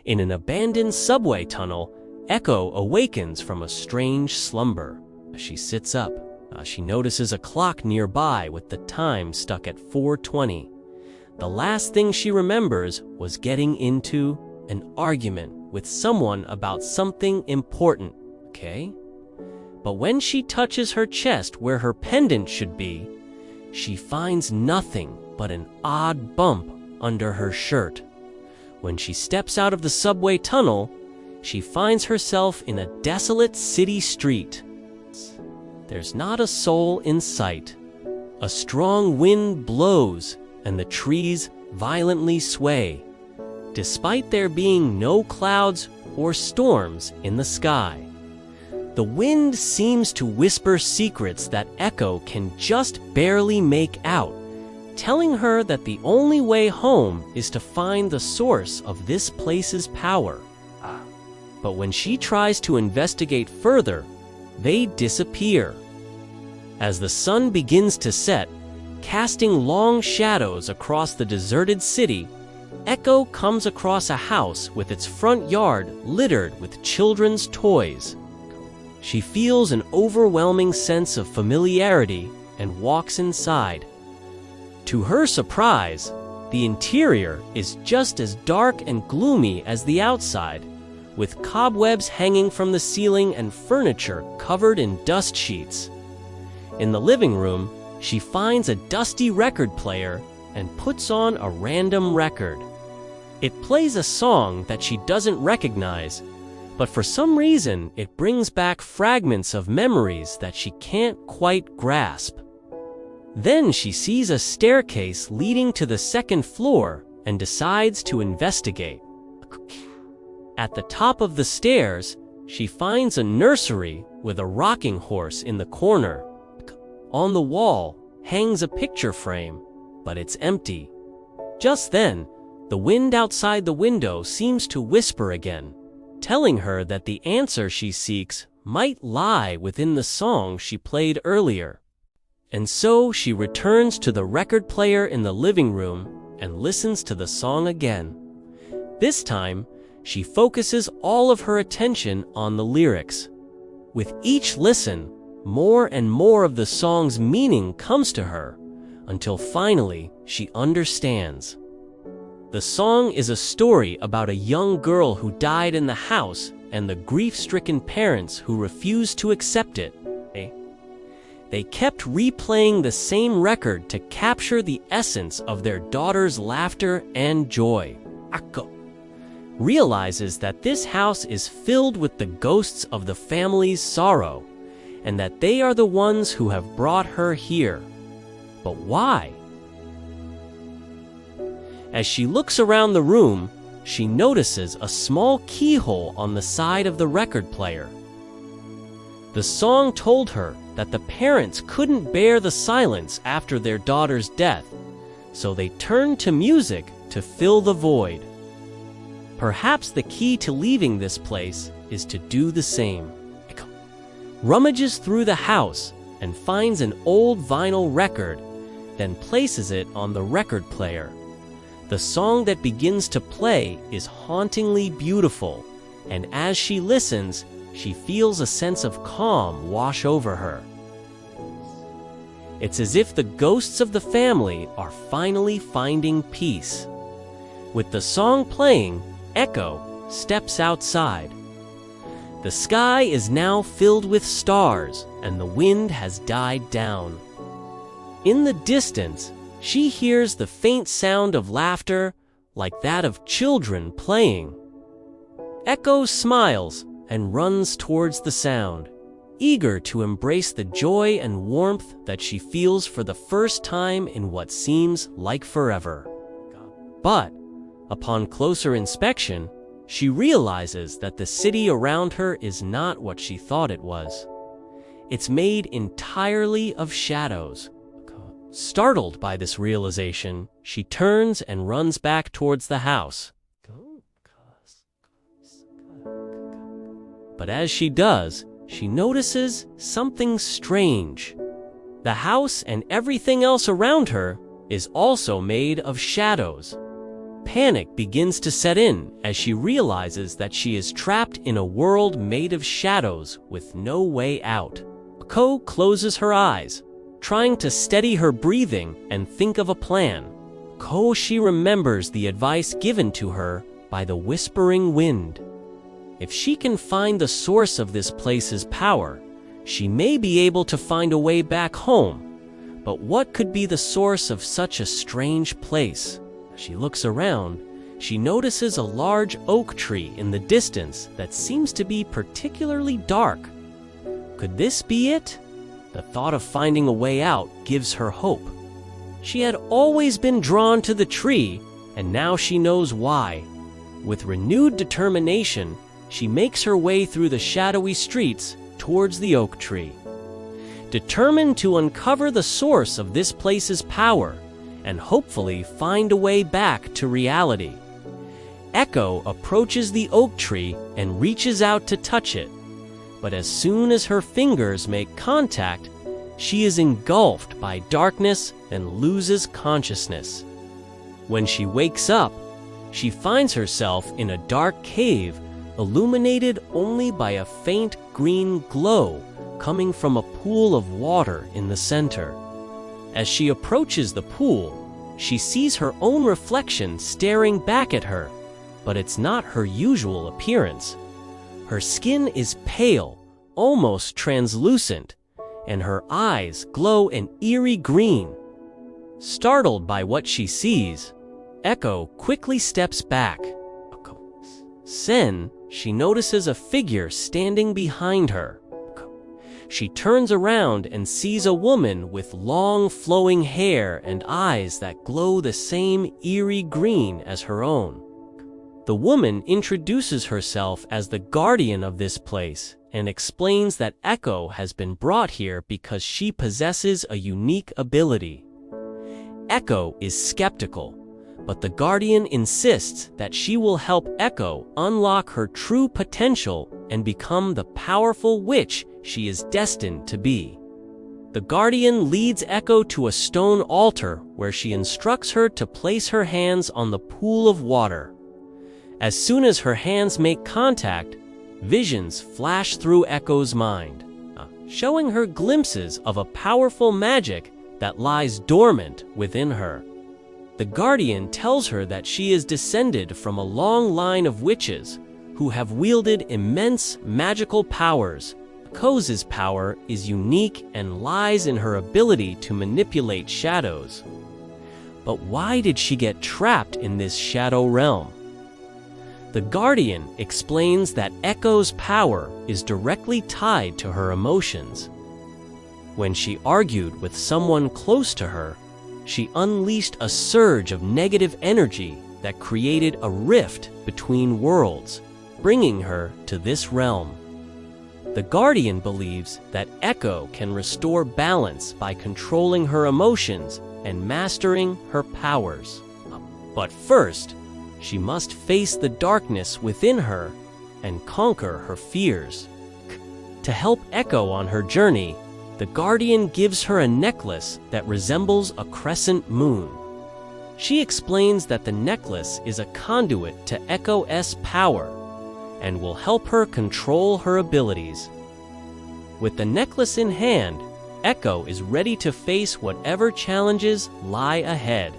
In an abandoned subway tunnel, Echo awakens from a strange slumber. As she sits up, she notices a clock nearby with the time stuck at 4:20. The last thing she remembers was getting into an argument with someone about something important, okay? But when she touches her chest where her pendant should be, she finds nothing but an odd bump under her shirt. When she steps out of the subway tunnel, she finds herself in a desolate city street. There's not a soul in sight. A strong wind blows and the trees violently sway, despite there being no clouds or storms in the sky. The wind seems to whisper secrets that Echo can just barely make out, telling her that the only way home is to find the source of this place's power. But when she tries to investigate further, they disappear. As the sun begins to set, casting long shadows across the deserted city, Echo comes across a house with its front yard littered with children's toys. She feels an overwhelming sense of familiarity and walks inside. To her surprise, the interior is just as dark and gloomy as the outside, with cobwebs hanging from the ceiling and furniture covered in dust sheets. In the living room, she finds a dusty record player and puts on a random record. It plays a song that she doesn't recognize, but for some reason it brings back fragments of memories that she can't quite grasp. Then she sees a staircase leading to the second floor and decides to investigate. At the top of the stairs, she finds a nursery with a rocking horse in the corner. On the wall hangs a picture frame, but it's empty. Just then, the wind outside the window seems to whisper again, telling her that the answer she seeks might lie within the song she played earlier. And so she returns to the record player in the living room and listens to the song again. This time, she focuses all of her attention on the lyrics. With each listen, more and more of the song's meaning comes to her, until finally she understands. The song is a story about a young girl who died in the house and the grief-stricken parents who refused to accept it. They kept replaying the same record to capture the essence of their daughter's laughter and joy. Echo realizes that this house is filled with the ghosts of the family's sorrow, and that they are the ones who have brought her here. But why? As she looks around the room, she notices a small keyhole on the side of the record player. The song told her that the parents couldn't bear the silence after their daughter's death, so they turned to music to fill the void. Perhaps the key to leaving this place is to do the same. Echo rummages through the house and finds an old vinyl record, then places it on the record player. The song that begins to play is hauntingly beautiful, and as she listens, she feels a sense of calm wash over her. It's as if the ghosts of the family are finally finding peace. With the song playing, Echo steps outside. The sky is now filled with stars, and the wind has died down. In the distance, she hears the faint sound of laughter, like that of children playing. Echo smiles and runs towards the sound, eager to embrace the joy and warmth that she feels for the first time in what seems like forever. But, upon closer inspection, she realizes that the city around her is not what she thought it was. It's made entirely of shadows. Startled by this realization, she turns and runs back towards the house. But as she does, she notices something strange. The house and everything else around her is also made of shadows. Panic begins to set in as she realizes that she is trapped in a world made of shadows with no way out. Echo closes her eyes, trying to steady her breathing and think of a plan. She remembers the advice given to her by the whispering wind. If she can find the source of this place's power, she may be able to find a way back home. But what could be the source of such a strange place? As she looks around, she notices a large oak tree in the distance that seems to be particularly dark. Could this be it? The thought of finding a way out gives her hope. She had always been drawn to the tree, and now she knows why. With renewed determination, she makes her way through the shadowy streets towards the oak tree. Determined to uncover the source of this place's power and hopefully find a way back to reality, Echo approaches the oak tree and reaches out to touch it. But as soon as her fingers make contact, she is engulfed by darkness and loses consciousness. When she wakes up, she finds herself in a dark cave illuminated only by a faint green glow coming from a pool of water in the center. As she approaches the pool, she sees her own reflection staring back at her, but it's not her usual appearance. Her skin is pale, almost translucent, and her eyes glow an eerie green. Startled by what she sees, Echo quickly steps back. Then, she notices a figure standing behind her. She turns around and sees a woman with long flowing hair and eyes that glow the same eerie green as her own. The woman introduces herself as the guardian of this place and explains that Echo has been brought here because she possesses a unique ability. Echo is skeptical, but the guardian insists that she will help Echo unlock her true potential and become the powerful witch she is destined to be. The guardian leads Echo to a stone altar where she instructs her to place her hands on the pool of water. As soon as her hands make contact, visions flash through Echo's mind, showing her glimpses of a powerful magic that lies dormant within her. The guardian tells her that she is descended from a long line of witches who have wielded immense magical powers. Echo's power is unique and lies in her ability to manipulate shadows. But why did she get trapped in this shadow realm? The guardian explains that Echo's power is directly tied to her emotions. When she argued with someone close to her, she unleashed a surge of negative energy that created a rift between worlds, bringing her to this realm. The guardian believes that Echo can restore balance by controlling her emotions and mastering her powers. But first, she must face the darkness within her and conquer her fears. To help Echo on her journey, the guardian gives her a necklace that resembles a crescent moon. She explains that the necklace is a conduit to Echo's power and will help her control her abilities. With the necklace in hand, Echo is ready to face whatever challenges lie ahead.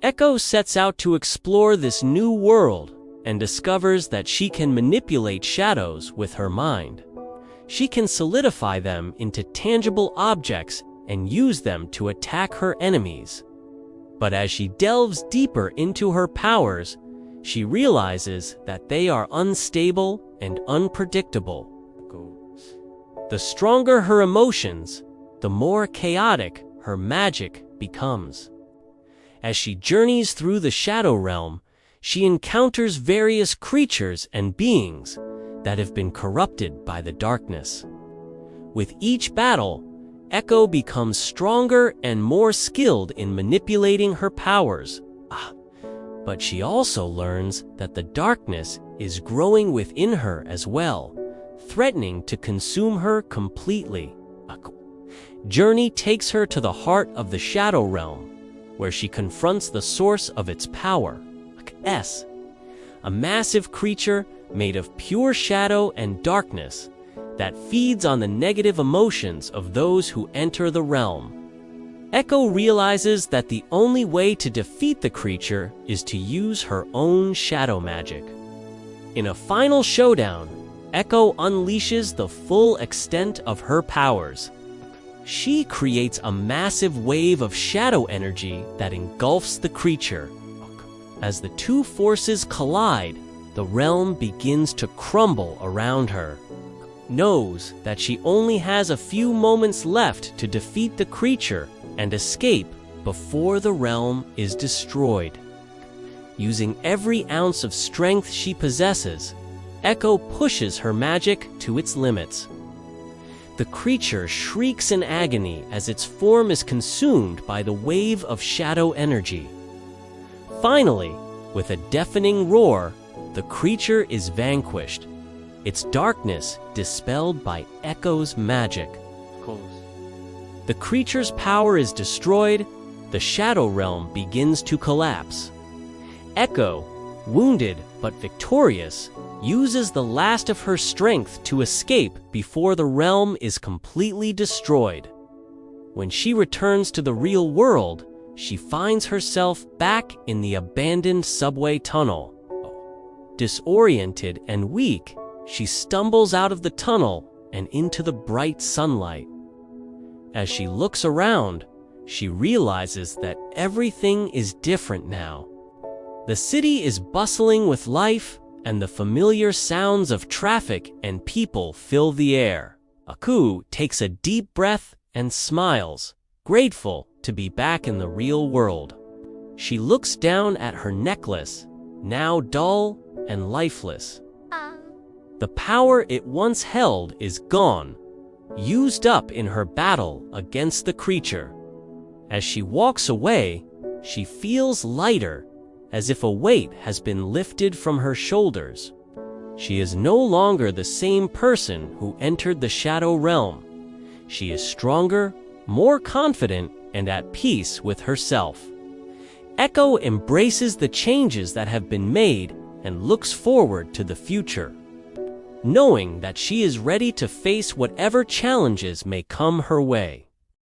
Echo sets out to explore this new world and discovers that she can manipulate shadows with her mind. She can solidify them into tangible objects and use them to attack her enemies. But as she delves deeper into her powers, she realizes that they are unstable and unpredictable. The stronger her emotions, the more chaotic her magic becomes. As she journeys through the shadow realm, she encounters various creatures and beings that have been corrupted by the darkness. With each battle, Echo becomes stronger and more skilled in manipulating her powers. But she also learns that the darkness is growing within her as well, threatening to consume her completely. Journey takes her to the heart of the Shadow Realm, where she confronts the source of its power, S, a massive creature made of pure shadow and darkness that feeds on the negative emotions of those who enter the realm. Echo realizes that the only way to defeat the creature is to use her own shadow magic. In a final showdown, Echo unleashes the full extent of her powers. She creates a massive wave of shadow energy that engulfs the creature. As the two forces collide, the realm begins to crumble around her. Knows that she only has a few moments left to defeat the creature and escape before the realm is destroyed. Using every ounce of strength she possesses, Echo pushes her magic to its limits. The creature shrieks in agony as its form is consumed by the wave of shadow energy. Finally, with a deafening roar, the creature is vanquished, its darkness dispelled by Echo's magic. The creature's power is destroyed, the shadow realm begins to collapse. Echo, wounded but victorious, uses the last of her strength to escape before the realm is completely destroyed. When she returns to the real world, she finds herself back in the abandoned subway tunnel. Disoriented and weak, she stumbles out of the tunnel and into the bright sunlight. As she looks around, she realizes that everything is different now. The city is bustling with life, and the familiar sounds of traffic and people fill the air. Aku takes a deep breath and smiles, grateful to be back in the real world. She looks down at her necklace, now dull and lifeless. The power it once held is gone, used up in her battle against the creature. As she walks away, she feels lighter, as if a weight has been lifted from her shoulders. She is no longer the same person who entered the shadow realm. She is stronger, more confident, and at peace with herself. Echo embraces the changes that have been made and looks forward to the future, knowing that she is ready to face whatever challenges may come her way.